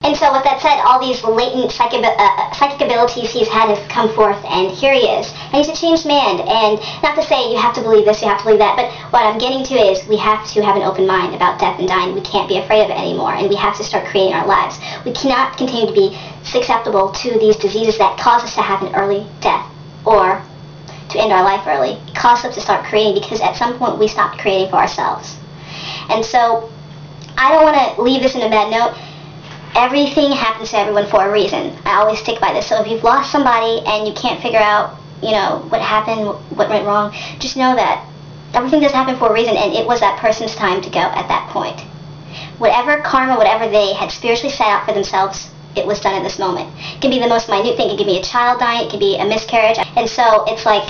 And so with that said, all these latent psychic abilities he's had have come forth, and here he is. And he's a changed man. And not to say you have to believe this, you have to believe that, but what I'm getting to is we have to have an open mind about death and dying. We can't be afraid of it anymore, and we have to start creating our lives. We cannot continue to be susceptible to these diseases that cause us to have an early death or to end our life early. It causes us to start creating, because at some point we stopped creating for ourselves. And so I don't want to leave this in a bad note. Everything happens to everyone for a reason. I always stick by this. So if you've lost somebody and you can't figure out, what happened, what went wrong, just know that everything does happen for a reason, and it was that person's time to go at that point. Whatever karma, whatever they had spiritually set out for themselves, it was done at this moment. It can be the most minute thing. It could be a child dying. It could be a miscarriage. And so it's like,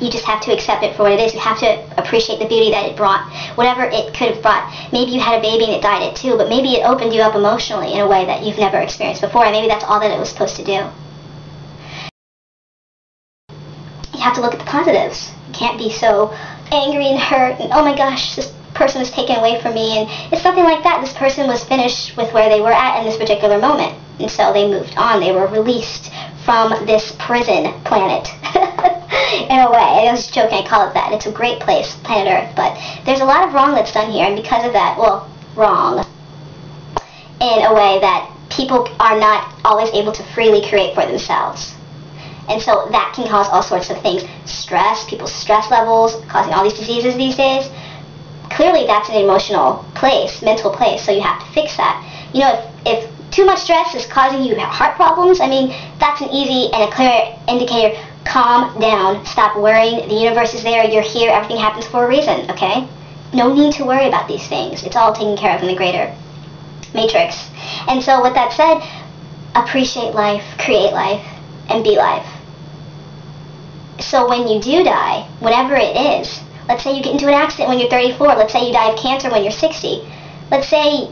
you just have to accept it for what it is. You have to appreciate the beauty that it brought, whatever it could have brought. Maybe you had a baby and it died it too, but maybe it opened you up emotionally in a way that you've never experienced before, and maybe that's all that it was supposed to do. You have to look at the positives. You can't be so angry and hurt and, oh my gosh, this person was taken away from me, and it's nothing like that. This person was finished with where they were at in this particular moment, and so they moved on. They were released from this prison planet. In a way, I was joking, I call it that. It's a great place, planet Earth, but there's a lot of wrong that's done here, and because of that, well, wrong, in a way that people are not always able to freely create for themselves. And so that can cause all sorts of things. Stress, people's stress levels, causing all these diseases these days. Clearly that's an emotional place, mental place, so you have to fix that. If too much stress is causing you heart problems, I mean, that's an easy and a clear indicator. Calm down, stop worrying, the universe is there, you're here, everything happens for a reason, okay? No need to worry about these things. It's all taken care of in the greater matrix. And so with that said, appreciate life, create life, and be life. So when you do die, whatever it is, let's say you get into an accident when you're 34, let's say you die of cancer when you're 60, let's say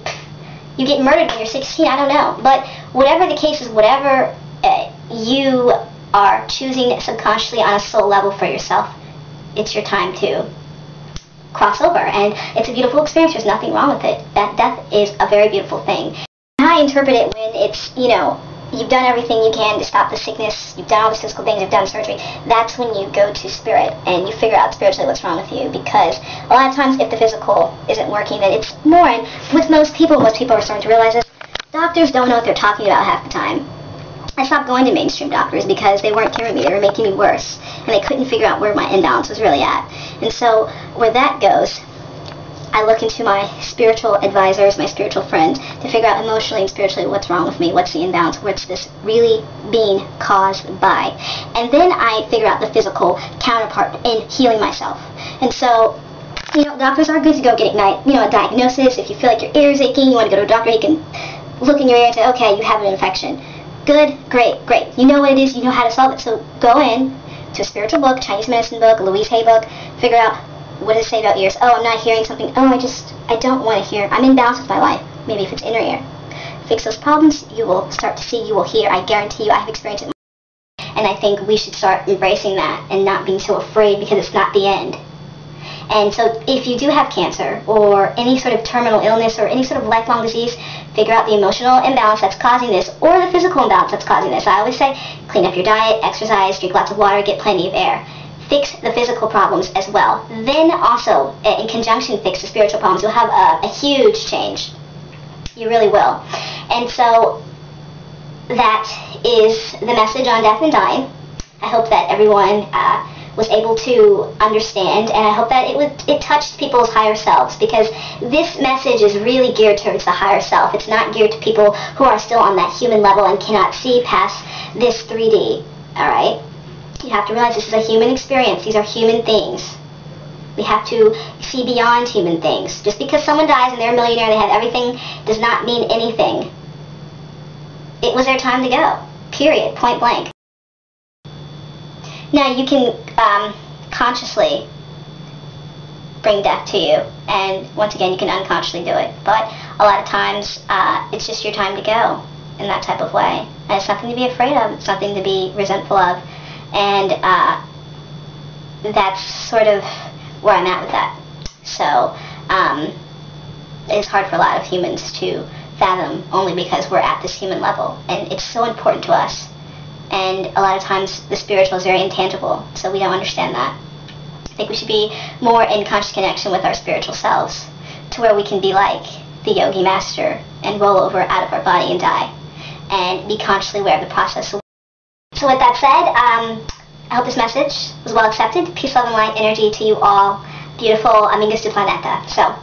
you get murdered when you're 16, I don't know. But whatever the case is, whatever you are choosing subconsciously on a soul level for yourself, it's your time to cross over. And it's a beautiful experience. There's nothing wrong with it. That death is a very beautiful thing. I interpret it when it's, you've done everything you can to stop the sickness, you've done all the physical things, you've done surgery. That's when you go to spirit and you figure out spiritually what's wrong with you, because a lot of times if the physical isn't working, then it's more, and with most people are starting to realize this, doctors don't know what they're talking about half the time. I stopped going to mainstream doctors because they weren't curing me, they were making me worse, and they couldn't figure out where my imbalance was really at. And so where that goes, I look into my spiritual advisors, my spiritual friends, to figure out emotionally and spiritually what's wrong with me, what's the imbalance, what's this really being caused by. And then I figure out the physical counterpart in healing myself. And so, doctors are good to go get a diagnosis. If you feel like your ear's aching, you want to go to a doctor, he can look in your ear and say, okay, you have an infection. Good, great. You know what it is, you know how to solve it. So go in to a spiritual book, Chinese medicine book, a Louise Hay book, figure out, what does it say about ears? Oh, I'm not hearing something. Oh, I don't want to hear. I'm in balance with my life. Maybe if it's inner ear. Fix those problems, you will start to see, you will hear. I guarantee you, I have experienced it. And I think we should start embracing that and not being so afraid, because it's not the end. And so if you do have cancer or any sort of terminal illness or any sort of lifelong disease, figure out the emotional imbalance that's causing this or the physical imbalance that's causing this. I always say, clean up your diet, exercise, drink lots of water, get plenty of air. Fix the physical problems as well. Then also, in conjunction, fix the spiritual problems. You'll have a huge change. You really will. And so that is the message on death and dying. I hope that everyone was able to understand, and I hope that it touched people's higher selves, because this message is really geared towards the higher self. It's not geared to people who are still on that human level and cannot see past this 3D, all right? You have to realize this is a human experience. These are human things. We have to see beyond human things. Just because someone dies and they're a millionaire, they have everything, does not mean anything. It was their time to go, period, point blank. Now you can consciously bring death to you, and once again you can unconsciously do it, but a lot of times it's just your time to go in that type of way, and it's nothing to be afraid of, it's nothing to be resentful of, and that's sort of where I'm at with that. So it's hard for a lot of humans to fathom only because we're at this human level. And it's so important to us. And a lot of times the spiritual is very intangible, so we don't understand that. I think we should be more in conscious connection with our spiritual selves, to where we can be like the yogi master and roll over out of our body and die, and be consciously aware of the process. So with that said, I hope this message was well accepted. Peace, love, and light energy to you all. Beautiful Amigas du Planeta. So